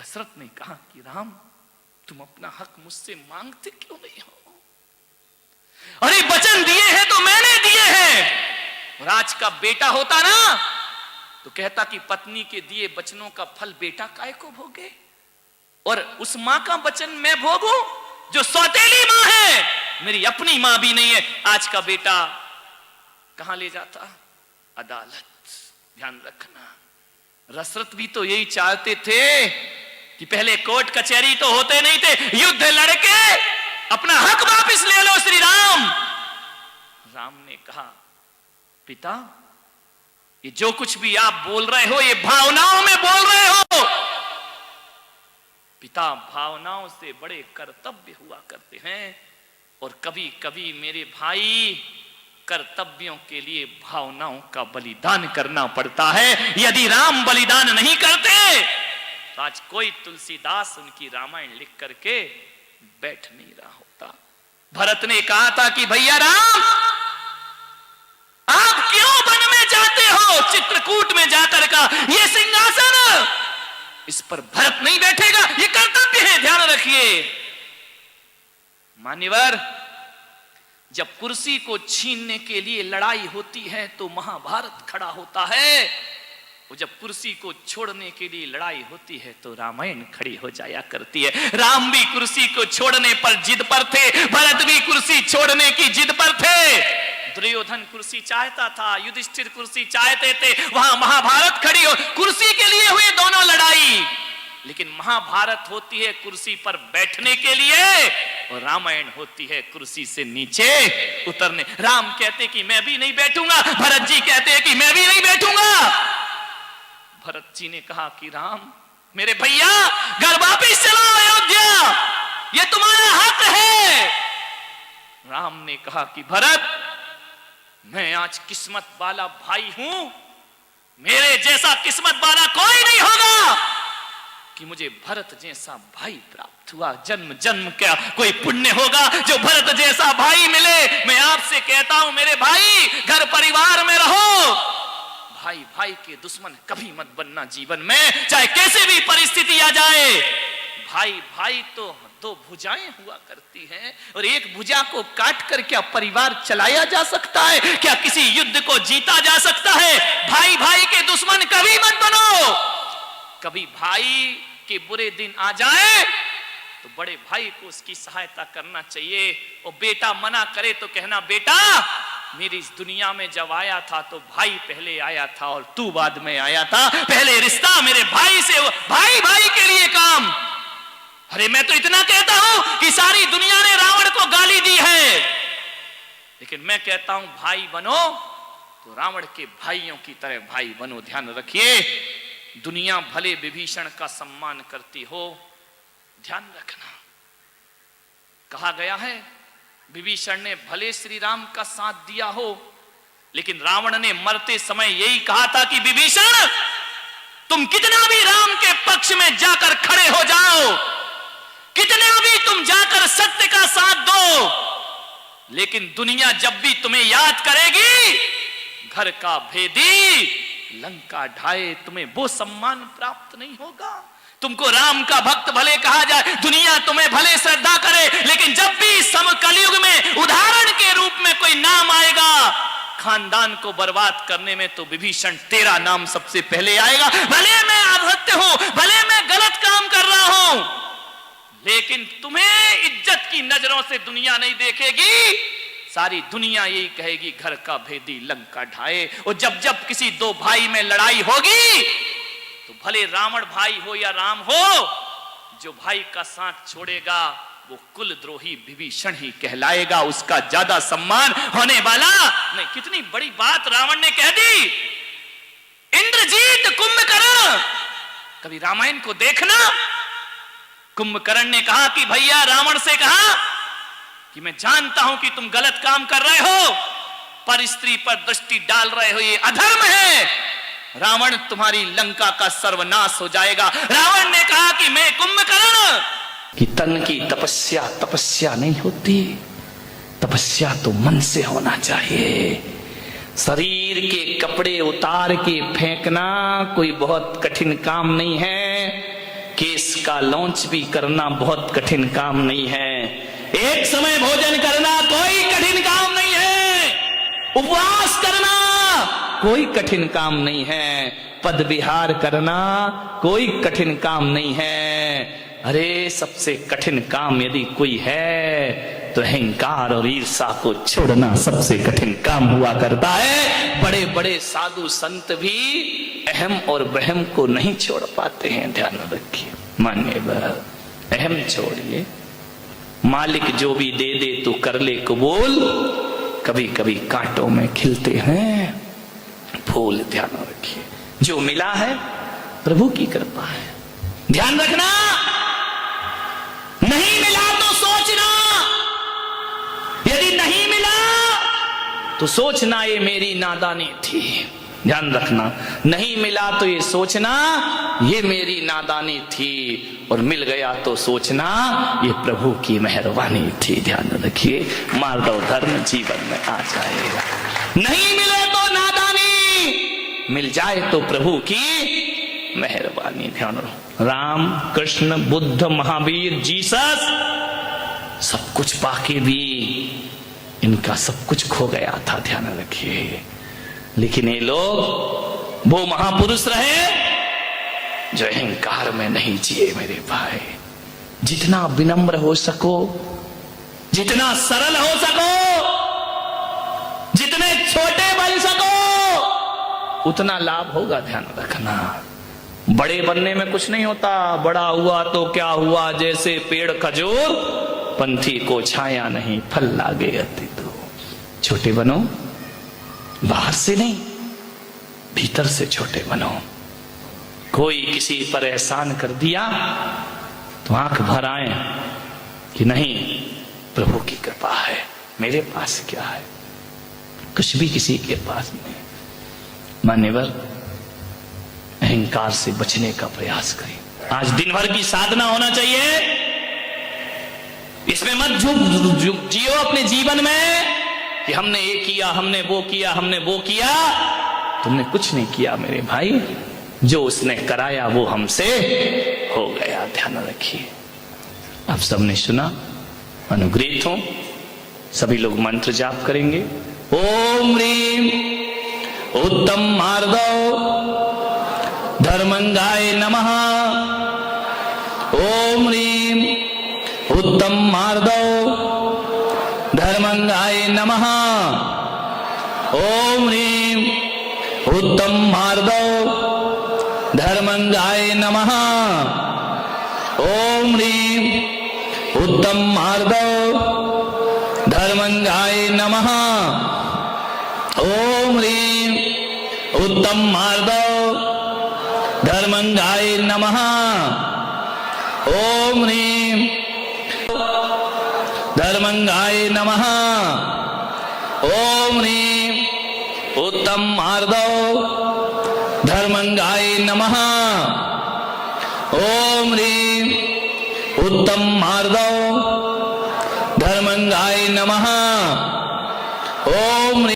दशरथ ने कहा कि राम, तुम अपना हक मुझसे मांगते क्यों नहीं हो? अरे वचन दिए हैं तो मैंने दिए हैं। राज का बेटा होता ना तो कहता कि पत्नी के दिए वचनों का फल बेटा काहे को भोगे, और उस मां का वचन मैं भोगूं जो सौतेली मां है, मेरी अपनी मां भी नहीं है। आज का बेटा कहां ले जाता? अदालत। ध्यान रखना, दशरथ भी तो यही चाहते थे कि पहले कोर्ट कचहरी तो होते नहीं थे, युद्ध लड़के अपना हक वापस ले लो श्री राम। राम ने कहा, पिता ये जो कुछ भी आप बोल रहे हो ये भावनाओं में बोल रहे हो। पिता, भावनाओं से बड़े कर्तव्य हुआ करते हैं, और कभी कभी मेरे भाई कर्तव्यों के लिए भावनाओं का बलिदान करना पड़ता है। यदि राम बलिदान नहीं करते तो आज कोई तुलसीदास उनकी रामायण लिख करके बैठ नहीं रहा होता। भरत ने कहा था कि भैया राम, आप क्यों वन में जाते हो? चित्रकूट में जाकर का ये सिंहासन, इस पर भरत नहीं बैठेगा, ये कर्तव्य है, ध्यान रखिए। मान्यवर, जब कुर्सी को छीनने के लिए लड़ाई होती है तो महाभारत खड़ा होता है, और जब कुर्सी को छोड़ने के लिए लड़ाई होती है तो रामायण खड़ी हो जाया करती है। राम भी कुर्सी को छोड़ने पर जिद पर थे, भरत भी कुर्सी छोड़ने की जिद पर थे। दुर्योधन कुर्सी चाहता था, युधिष्ठिर कुर्सी चाहते थे, वहां महाभारत खड़ी हो, कुर्सी के लिए हुई दोनों लड़ाई। लेकिन महाभारत होती है कुर्सी पर बैठने के लिए, और रामायण होती है कुर्सी से नीचे उतरने। राम कहते कि मैं भी नहीं बैठूंगा, भरत जी कहते हैं कि मैं भी नहीं बैठूंगा। भरत जी ने कहा कि राम, मेरे भैया घर वापिस चलो अयोध्या, ये तुम्हारा हक है। राम ने कहा कि भरत, मैं आज किस्मत वाला भाई हूं, मेरे जैसा किस्मत वाला कोई नहीं होगा कि मुझे भरत जैसा भाई प्राप्त हुआ। जन्म जन्म क्या कोई पुण्य होगा जो भरत जैसा भाई मिले। मैं आपसे कहता हूं मेरे भाई, घर परिवार में रहो, भाई भाई के दुश्मन कभी मत बनना जीवन में, चाहे कैसे भी परिस्थिति आ जाए। भाई भाई तो दो भुजाएं हुआ करती हैं, और एक भुजा को काट कर क्या परिवार चलाया जा सकता है? क्या किसी युद्ध को जीता जा सकता है? भाई भाई के दुश्मन कभी मत बनो। कभी भाई के बुरे दिन आ जाए तो बड़े भाई को उसकी सहायता करना चाहिए, और बेटा मना करे तो कहना, बेटा मेरी इस दुनिया में जब आया था तो भाई पहले आया था और तू बाद में आया था, पहले रिश्ता मेरे भाई से, भाई भाई के लिए काम। अरे मैं तो इतना कहता हूं कि सारी दुनिया ने रावण को गाली दी है, लेकिन मैं कहता हूं भाई बनो तो रावण के भाइयों की तरह भाई बनो। ध्यान रखिए, दुनिया भले विभीषण का सम्मान करती हो, ध्यान रखना कहा गया है विभीषण ने भले श्री राम का साथ दिया हो, लेकिन रावण ने मरते समय यही कहा था कि विभीषण तुम कितना भी राम के पक्ष में जाकर खड़े हो जाओ, कितना भी तुम जाकर सत्य का साथ दो, लेकिन दुनिया जब भी तुम्हें याद करेगी, घर का भेदी लंका ढाए, तुम्हें वो सम्मान प्राप्त नहीं होगा। तुमको राम का भक्त भले कहा जाए, दुनिया तुम्हें भले श्रद्धा करे, लेकिन जब भी कलयुग में उदाहरण के रूप में कोई नाम आएगा खानदान को बर्बाद करने में, तो विभीषण तेरा नाम सबसे पहले आएगा। भले मैं असत्य हूं, भले मैं गलत काम कर रहा हूं, लेकिन तुम्हें इज्जत की नजरों से दुनिया नहीं देखेगी। सारी दुनिया यही कहेगी घर का भेदी लंका ढाए। और जब जब किसी दो भाई में लड़ाई होगी तो भले रावण भाई हो या राम हो, जो भाई का साथ छोड़ेगा वो कुलद्रोही विभीषण ही कहलाएगा, उसका ज्यादा सम्मान होने वाला नहीं। कितनी बड़ी बात रावण ने कह दी। इंद्रजीत कुंभकर्ण, कभी रामायण को देखना, कुंभकर्ण ने कहा कि भैया रावण से कहा कि मैं जानता हूं कि तुम गलत काम कर रहे हो, पर स्त्री पर दृष्टि डाल रहे हो, ये अधर्म है। रावण तुम्हारी लंका का सर्वनाश हो जाएगा। रावण ने कहा कि मैं कुंभकर्ण कि तन की तपस्या तपस्या नहीं होती, तपस्या तो मन से होना चाहिए। शरीर के कपड़े उतार के फेंकना कोई बहुत कठिन काम नहीं है। केस का लॉन्च भी करना बहुत कठिन काम नहीं है। एक समय भोजन करना कोई कठिन काम नहीं है। उपवास करना कोई कठिन काम नहीं है। पद विहार करना कोई कठिन काम नहीं है। अरे सबसे कठिन काम यदि कोई है तो अहंकार और ईर्षा को छोड़ना सबसे कठिन काम हुआ करता है। बड़े बड़े साधु संत भी अहम और वहम को नहीं छोड़ पाते हैं, ध्यान रखिए। मान्यवर, अहम छोड़िए, मालिक जो भी दे दे तो कर ले कबूल। कभी कभी कांटों में खिलते हैं फूल, ध्यान रखिए। जो मिला है प्रभु की कृपा है, ध्यान रखना। नहीं मिला तो सोचना, यदि नहीं मिला तो सोचना ये मेरी नादानी थी, ध्यान रखना। नहीं मिला तो ये सोचना ये मेरी नादानी थी, और मिल गया तो सोचना ये प्रभु की मेहरबानी थी, ध्यान रखिए। मार्दव धर्म जीवन में आ जाएगा। नहीं मिले तो नादानी, मिल जाए तो प्रभु की मेहरबानी, ध्यान रखो। राम, कृष्ण, बुद्ध, महावीर, जीसस सब कुछ पाके भी इनका सब कुछ खो गया था, ध्यान रखिए। लेकिन ये लोग वो महापुरुष रहे जो अहंकार में नहीं जिए मेरे भाई। जितना विनम्र हो सको, जितना सरल हो सको, जितने छोटे बन सको उतना लाभ होगा, ध्यान रखना। बड़े बनने में कुछ नहीं होता। बड़ा हुआ तो क्या हुआ, जैसे पेड़ खजूर, पंथी को छाया नहीं, फल लागे अति दूर। छोटे बनो, बाहर से नहीं भीतर से छोटे बनो। कोई किसी पर एहसान कर दिया तो आंख भर आए कि नहीं, प्रभु की कृपा है, मेरे पास क्या है, कुछ भी किसी के पास नहीं। मान्यवर, अहंकार से बचने का प्रयास करें। आज दिन भर की साधना होना चाहिए। इसमें मत जियो अपने जीवन में कि हमने ये किया, हमने वो किया, हमने वो किया। तुमने कुछ नहीं किया मेरे भाई, जो उसने कराया वो हमसे हो गया, ध्यान रखिए। आप सबने सुना, अनुग्रहित हो। सभी लोग मंत्र जाप करेंगे। ओम ह्रीम उत्तम मार्दव धर्मंगाय नमः। ओम ह्रीम उत्तम मार्दव धर्मंगाय नमः। ओम ह्रीम उत्तम मार्दव धर्मंगाय नमः। ओम ह्रीम उत्तम मार्दव धर्मंगाय नमः। ओम ह्रीम उत्तम मार्दव धर्मंगाय नमः। ओम ह्रीम धर्मंगाय नमः। ओम ह्रीम उत्तम मार्दव धर्मंगाय नमः। ओम ह्रीम उत्तम मार्दव